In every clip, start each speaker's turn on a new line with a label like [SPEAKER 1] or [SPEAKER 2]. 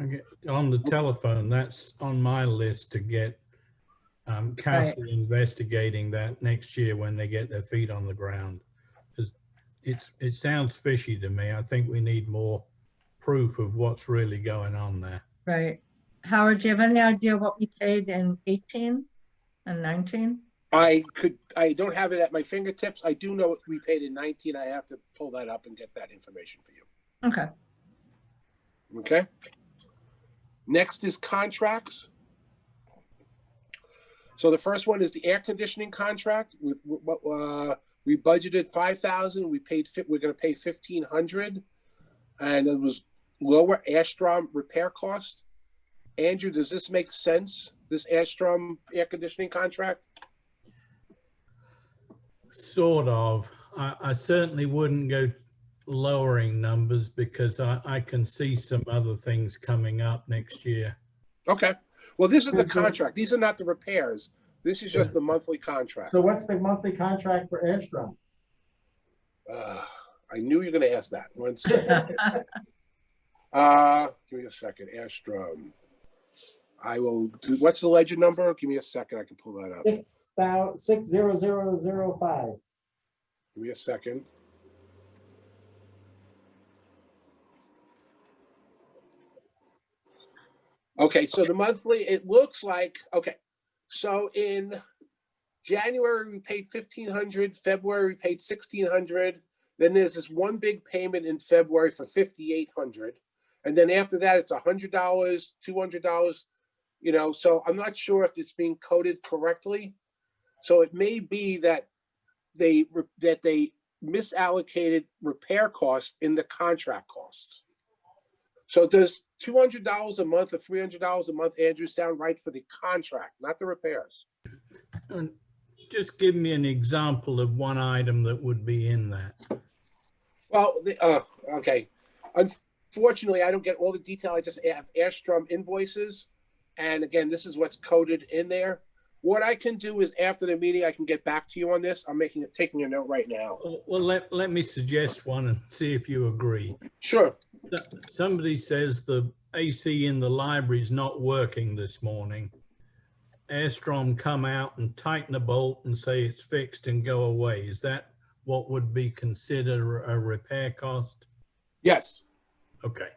[SPEAKER 1] Okay. On the telephone, that's on my list to get council investigating that next year when they get their feet on the ground. Because it sounds fishy to me. I think we need more proof of what's really going on there.
[SPEAKER 2] Right. Howard, do you have any idea what we paid in 18 and 19?
[SPEAKER 3] I don't have it at my fingertips. I do know what we paid in 19. I have to pull that up and get that information for you.
[SPEAKER 2] Okay.
[SPEAKER 3] Okay. Next is contracts. So the first one is the air conditioning contract. We budgeted 5,000. We paid. We're going to pay 1,500, and it was lower Astrom repair cost. Andrew, does this make sense? This Astrom air conditioning contract?
[SPEAKER 1] Sort of. I certainly wouldn't go lowering numbers because I can see some other things coming up next year.
[SPEAKER 3] Okay. Well, this is the contract. These are not the repairs. This is just the monthly contract.
[SPEAKER 4] So what's the monthly contract for Astrom?
[SPEAKER 3] I knew you were going to ask that. 1 second. Give me a second. Astrom. I will do. What's the ledger number? Give me a second. I can pull that up.
[SPEAKER 4] 60005.
[SPEAKER 3] Give me a second. Okay, so the monthly, it looks like, okay, so in January we paid 1,500, February we paid 1,600, then there's this one big payment in February for 5,800, and then after that it's $100, $200, you know, so I'm not sure if it's being coded correctly. So it may be that they misallocated repair costs in the contract costs. So does $200 a month or $300 a month, Andrew, sound right for the contract, not the repairs?
[SPEAKER 1] Just give me an example of one item that would be in that.
[SPEAKER 3] Well, okay. Unfortunately, I don't get all the detail. I just have Astrom invoices. And again, this is what's coded in there. What I can do is after the meeting, I can get back to you on this. I'm taking a note right now.
[SPEAKER 1] Well, let me suggest one and see if you agree.
[SPEAKER 3] Sure.
[SPEAKER 1] Somebody says the AC in the library is not working this morning. Astrom come out and tighten a bolt and say it's fixed and go away. Is that what would be considered a repair cost?
[SPEAKER 3] Yes.
[SPEAKER 1] Okay.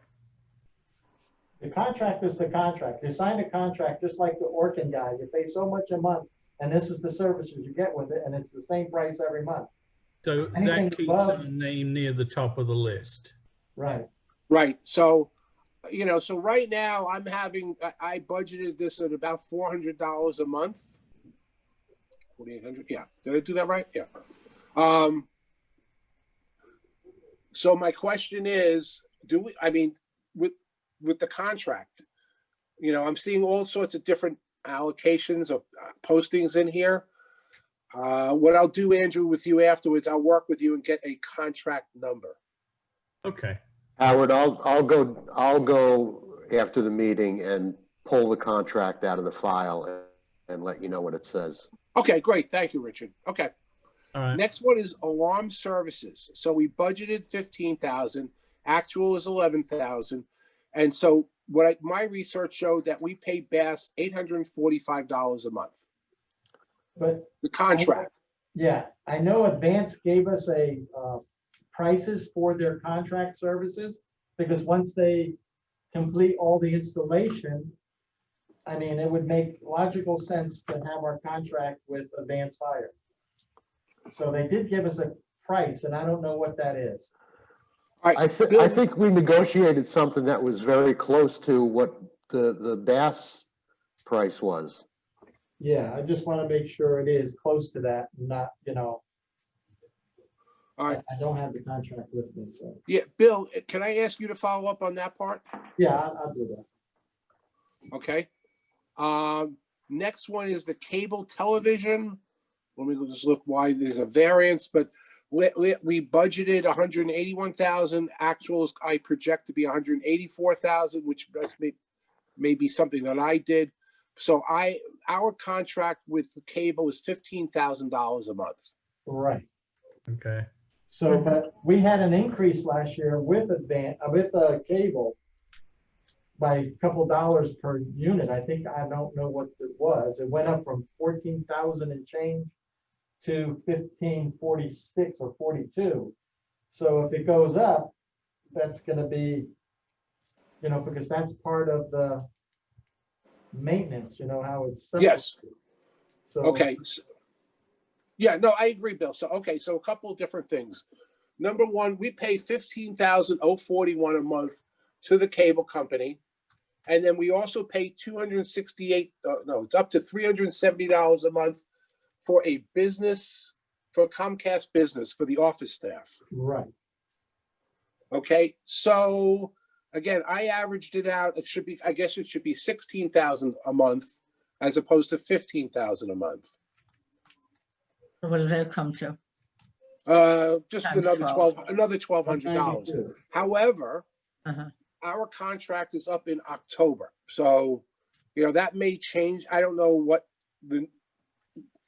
[SPEAKER 4] The contract is the contract. They signed a contract just like the Orkin guy. You pay so much a month, and this is the services you get with it, and it's the same price every month.
[SPEAKER 1] So that keeps our name near the top of the list.
[SPEAKER 4] Right.
[SPEAKER 3] Right. So, you know, so right now I budgeted this at about $400 a month. 4,800. Yeah. Did I do that right? Yeah. So my question is, with the contract, you know, I'm seeing all sorts of different allocations of postings in here. What I'll do, Andrew, with you afterwards, I'll work with you and get a contract number.
[SPEAKER 1] Okay.
[SPEAKER 5] Howard, I'll go after the meeting and pull the contract out of the file and let you know what it says.
[SPEAKER 3] Okay, great. Thank you, Richard. Okay.
[SPEAKER 1] All right.
[SPEAKER 3] Next one is alarm services. So we budgeted 15,000, actual is 11,000. And so my research showed that we pay Bass $845 a month.
[SPEAKER 4] But
[SPEAKER 3] the contract.
[SPEAKER 4] I know Advance gave us a prices for their contract services, because once they complete all the installation, I mean, it would make logical sense to have our contract with Advance Fire. So they did give us a price, and I don't know what that is.
[SPEAKER 3] All right,
[SPEAKER 5] I think we negotiated something that was very close to what the Bass price was.
[SPEAKER 4] Yeah, I just want to make sure it is close to that, not, you know.
[SPEAKER 3] All right.
[SPEAKER 4] I don't have the contract with me, so.
[SPEAKER 3] Yeah, Bill, can I ask you to follow up on that part?
[SPEAKER 4] Yeah, I'll do that.
[SPEAKER 3] Okay. Next one is the cable television. Let me just look why there's a variance, but we budgeted 181,000. Actuals I project to be 184,000, which may be something that I did. So our contract with the cable is $15,000 a month.
[SPEAKER 4] Right.
[SPEAKER 1] Okay.
[SPEAKER 4] So, but we had an increase last year with Advance, with cable, by a couple dollars per unit. I think, I don't know what it was. It went up from 14,000 and change to 1546 or 42. So if it goes up, that's gonna be, because that's part of the maintenance, how it's.
[SPEAKER 3] Yes.
[SPEAKER 4] separated. So.
[SPEAKER 3] Okay. Yeah, no, I agree, Bill. So, okay, so a couple of different things. Number one, we pay $15,041 a month to the cable company. And then we also pay it's up to $370 a month for Comcast Business for the office staff.
[SPEAKER 4] Right.
[SPEAKER 3] Okay, so again, I averaged it out. I guess it should be 16,000 a month as opposed to 15,000 a month.
[SPEAKER 2] What does that come to?
[SPEAKER 3] Just
[SPEAKER 2] Times
[SPEAKER 3] another
[SPEAKER 2] 12.
[SPEAKER 3] another $1,200.
[SPEAKER 4] 192.
[SPEAKER 3] However,
[SPEAKER 2] Uh-huh.
[SPEAKER 3] our contract is up in October, so that may change. I don't know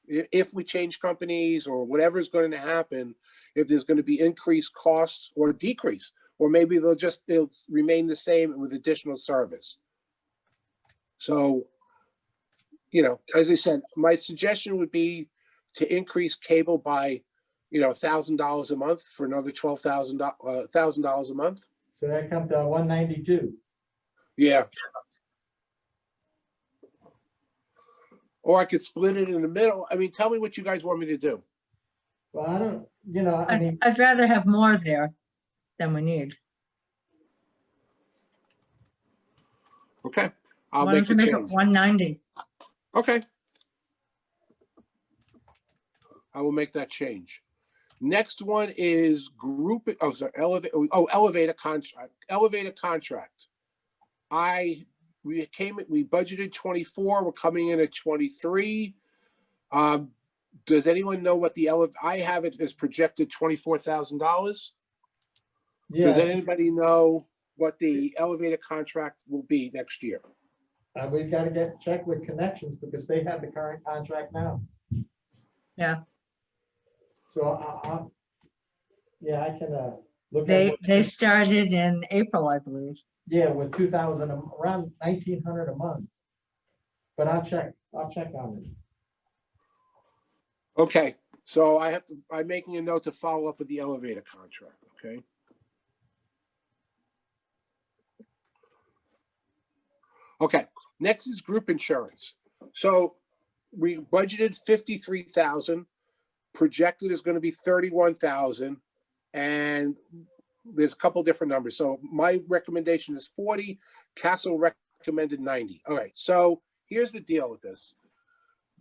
[SPEAKER 3] if we change companies or whatever is going to happen, if there's going to be increased costs or decrease, or maybe they'll remain the same with additional service. So, as I said, my suggestion would be to increase cable by, $1,000 a month for another $1,000 a month.
[SPEAKER 4] So that comes to 192.
[SPEAKER 3] Yeah. Or I could split it in the middle. I mean, tell me what you guys want me to do.
[SPEAKER 4] Well, I don't, I mean,
[SPEAKER 2] I'd rather have more there than we need.
[SPEAKER 3] Okay. I'll
[SPEAKER 2] Why
[SPEAKER 3] make
[SPEAKER 2] don't
[SPEAKER 3] the
[SPEAKER 2] you make it
[SPEAKER 3] change.
[SPEAKER 2] 190?
[SPEAKER 3] Okay. I will make that change. Next one is elevator contract. Elevator contract. We budgeted 24. We're coming in at 23. Does anyone know what I have it as projected $24,000? Does
[SPEAKER 4] yeah,
[SPEAKER 3] anybody know what the elevator contract will be next year?
[SPEAKER 4] we've got to check with Connections because they have the current contract now.
[SPEAKER 2] Yeah.
[SPEAKER 4] So I can look at.
[SPEAKER 2] They started in April, I believe.
[SPEAKER 4] Yeah, with 2,000, around 1,900 a month. But I'll check on it.
[SPEAKER 3] Okay, so I'm making a note to follow up with the elevator contract, okay? Okay, next is group insurance. So we budgeted 53,000, projected is going to be 31,000, and there's a couple different numbers. So my recommendation is 40, Castle recommended 90. All right, so here's the deal with this.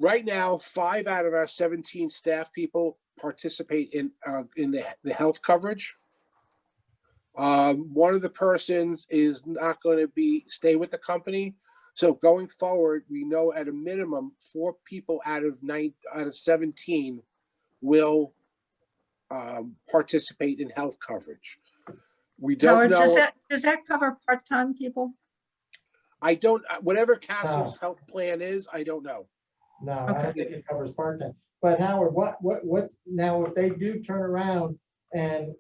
[SPEAKER 3] Right now, 5 out of our 17 staff people participate in the health coverage. One of the persons is not going to stay with the company. So going forward, we know at a minimum 4 people out of 17 will participate in health coverage. We don't
[SPEAKER 2] Howard,
[SPEAKER 3] know.
[SPEAKER 2] does that cover part-time people?
[SPEAKER 3] I don't. Whatever Castle's health plan is, I don't know.
[SPEAKER 4] No, I
[SPEAKER 2] Okay.
[SPEAKER 4] don't think it covers part-time. But Howard, what's now if they do turn around and,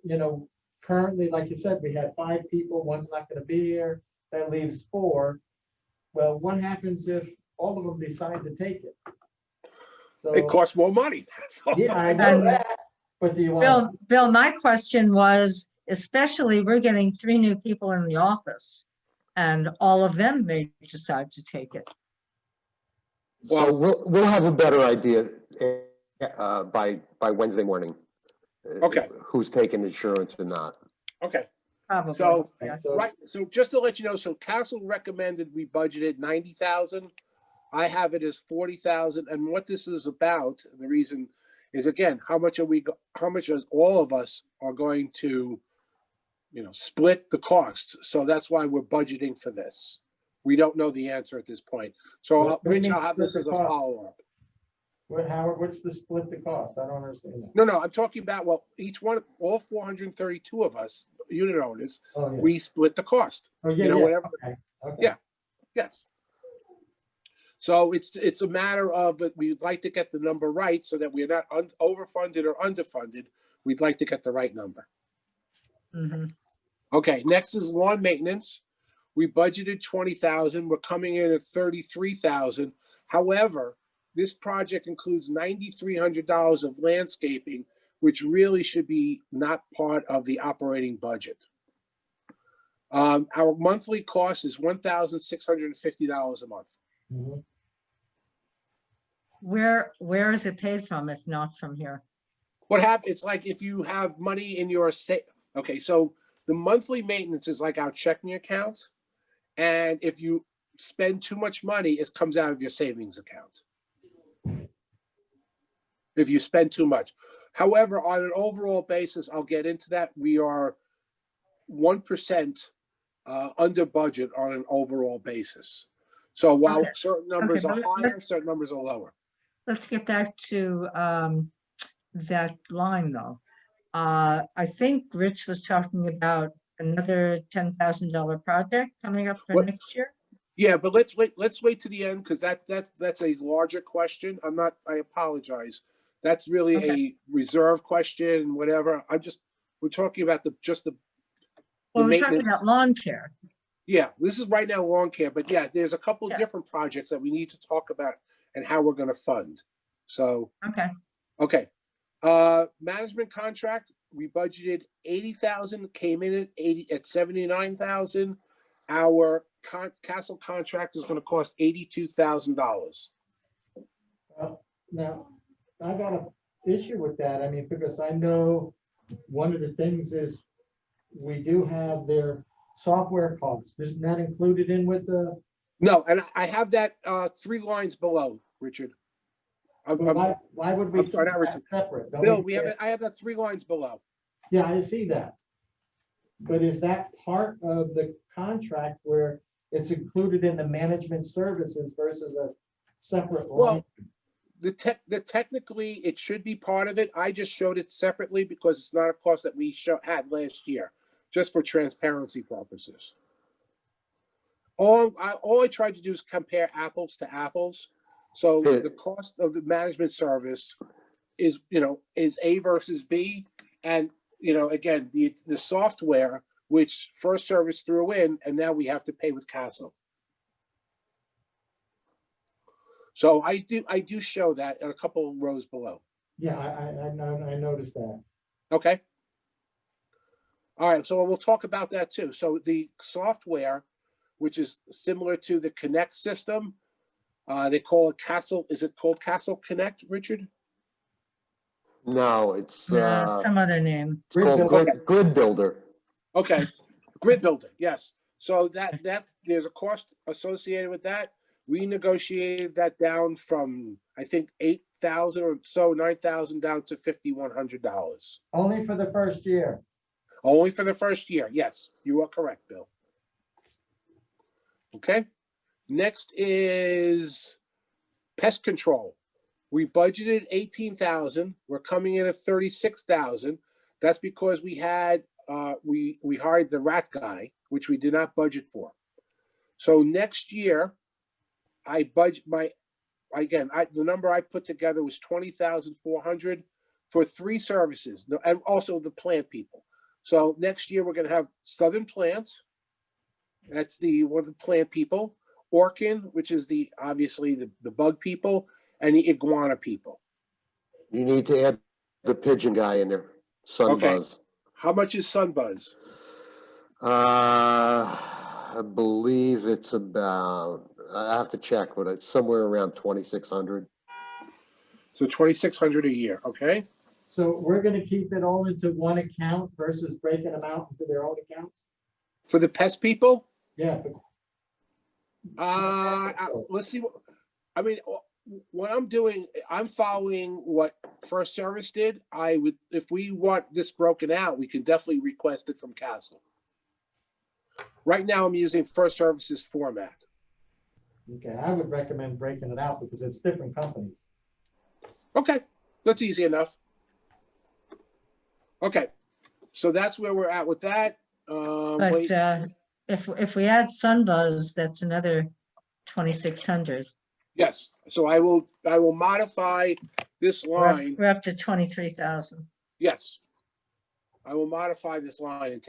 [SPEAKER 4] currently, like you said, we had 5 people, one's not going to be here, that leaves 4. Well, what happens if all of them decide to take it? So,
[SPEAKER 3] It costs more money. That's all.
[SPEAKER 4] yeah, I know
[SPEAKER 2] And-
[SPEAKER 4] that, but do you want?
[SPEAKER 2] Bill, my question was, especially we're getting 3 new people in the office and all of them may decide to take it.
[SPEAKER 5] So we'll have a better idea by Wednesday morning.
[SPEAKER 3] Okay.
[SPEAKER 5] Who's taking insurance and not.
[SPEAKER 3] Okay.
[SPEAKER 2] Probably.
[SPEAKER 3] So,
[SPEAKER 2] yeah.
[SPEAKER 4] So,
[SPEAKER 3] right. So just to let you know, so Castle recommended we budgeted 90,000. I have it as 40,000. And what this is about, the reason is again, how much is all of us are going to, split the costs. So that's why we're budgeting for this. We don't know the answer at this point. So
[SPEAKER 4] What do you
[SPEAKER 3] Rich,
[SPEAKER 4] mean
[SPEAKER 3] I'll have this
[SPEAKER 4] split
[SPEAKER 3] as
[SPEAKER 4] the
[SPEAKER 3] a
[SPEAKER 4] cost?
[SPEAKER 3] follow-up.
[SPEAKER 4] Howard, what's the split the cost? I don't understand that.
[SPEAKER 3] No, I'm talking about, all 432 of us, unit owners,
[SPEAKER 4] Oh, yeah.
[SPEAKER 3] we split the cost.
[SPEAKER 4] Oh, yeah,
[SPEAKER 3] you know,
[SPEAKER 4] yeah,
[SPEAKER 3] whatever-
[SPEAKER 4] okay, okay.
[SPEAKER 3] Yeah. Yes. So it's a matter of, but we'd like to get the number right so that we're not overfunded or underfunded. We'd like to get the right number.
[SPEAKER 2] Mhm.
[SPEAKER 3] Okay, next is lawn maintenance. We budgeted 20,000. We're coming in at 33,000. However, this project includes $9,300 of landscaping, which really should be not part of the operating budget. Our monthly cost is $1,650 a month.
[SPEAKER 4] Mhm.
[SPEAKER 2] Where is it paid from if not from here?
[SPEAKER 3] What happens, it's like if you have money in your okay, so the monthly maintenance is like our checking account. And if you spend too much money, it comes out of your savings account. If you spend too much. However, on an overall basis, I'll get into that. We are 1% under budget on an overall basis. So while
[SPEAKER 2] Okay.
[SPEAKER 3] certain numbers
[SPEAKER 2] Okay,
[SPEAKER 3] are
[SPEAKER 2] but
[SPEAKER 3] higher,
[SPEAKER 2] let's-
[SPEAKER 3] certain numbers are lower.
[SPEAKER 2] Let's get back to that line though. I think Rich was talking about another $10,000 project coming up for
[SPEAKER 3] What-
[SPEAKER 2] next year.
[SPEAKER 3] Yeah, but let's wait to the end because that's a larger question. I apologize. That's really
[SPEAKER 2] Okay.
[SPEAKER 3] a reserve question and whatever. We're talking about the
[SPEAKER 2] Well, we're talking
[SPEAKER 3] maintenance.
[SPEAKER 2] about lawn care.
[SPEAKER 3] Yeah, this is right now lawn care, but yeah, there's a couple of
[SPEAKER 2] Yeah.
[SPEAKER 3] different projects that we need to talk about and how we're gonna fund. So,
[SPEAKER 2] Okay,
[SPEAKER 3] okay. Management contract, we budgeted 80,000, came in at 79,000. Our Castle contract is gonna cost $82,000.
[SPEAKER 4] Well, now, I got an issue with that. I mean, because I know one of the things is we do have their software costs. Isn't that included in with the,
[SPEAKER 3] No, and I have that 3 lines below, Richard.
[SPEAKER 4] why would we
[SPEAKER 3] I'm
[SPEAKER 4] keep
[SPEAKER 3] sorry, not
[SPEAKER 4] that
[SPEAKER 3] Richard.
[SPEAKER 4] separate? Don't
[SPEAKER 3] Bill,
[SPEAKER 4] we
[SPEAKER 3] I have that 3 lines below.
[SPEAKER 4] Yeah, I see that. But is that part of the contract where it's included in the management services versus a separate line?
[SPEAKER 3] Well, the technically, it should be part of it. I just showed it separately because it's not a cost that we had last year, just for transparency purposes. All I tried to do is compare apples to apples. So
[SPEAKER 5] Yeah.
[SPEAKER 3] the cost of the management service is A versus B. And, again, the software, which First Service threw in, and now we have to pay with Castle. So I do show that in a couple of rows below.
[SPEAKER 4] Yeah, I noticed that.
[SPEAKER 3] Okay. All right, so we'll talk about that too. So the software, which is similar to the Connect system, they call it Castle. Is it called Castle Connect, Richard?
[SPEAKER 5] No, it's
[SPEAKER 2] some other name.
[SPEAKER 5] called Grid Builder.
[SPEAKER 3] Okay, Grid Builder, yes. So that there's a cost associated with that. We negotiated that down from, I think, 8,000 or so, 9,000 down to $5,100.
[SPEAKER 4] Only for the first year.
[SPEAKER 3] Only for the first year. Yes, you are correct, Bill. Okay. Next is pest control. We budgeted 18,000. We're coming in at 36,000. That's because we had we hired the rat guy, which we did not budget for. So next year, I budget the number I put together was 20,400 for 3 services, and also the plant people. So next year we're going to have Southern Plant. That's one of the plant people. Orkin, which is obviously the bug people, and the iguana people.
[SPEAKER 5] You need to add the pigeon guy in there, Sunbuzz.
[SPEAKER 3] How much is Sunbuzz?
[SPEAKER 5] I believe it's about, I have to check, but it's somewhere around 2,600.
[SPEAKER 3] So 2,600 a year. Okay.
[SPEAKER 4] So we're gonna keep it all into one account versus breaking them out into their own accounts?
[SPEAKER 3] For the pest people,
[SPEAKER 4] Yeah,
[SPEAKER 3] let's see. I mean, what I'm doing, I'm following what First Service did. If we want this broken out, we can definitely request it from Castle. Right now, I'm using First Service's format.
[SPEAKER 4] okay, I would recommend breaking it out because it's different companies.
[SPEAKER 3] Okay, that's easy enough. Okay, so that's where we're at with that.
[SPEAKER 2] But
[SPEAKER 3] Wait,
[SPEAKER 2] if we add Sunbuzz, that's another 2,600.
[SPEAKER 3] yes, so I will modify this line.
[SPEAKER 2] We're up to 23,000.
[SPEAKER 3] Yes, I will modify this line and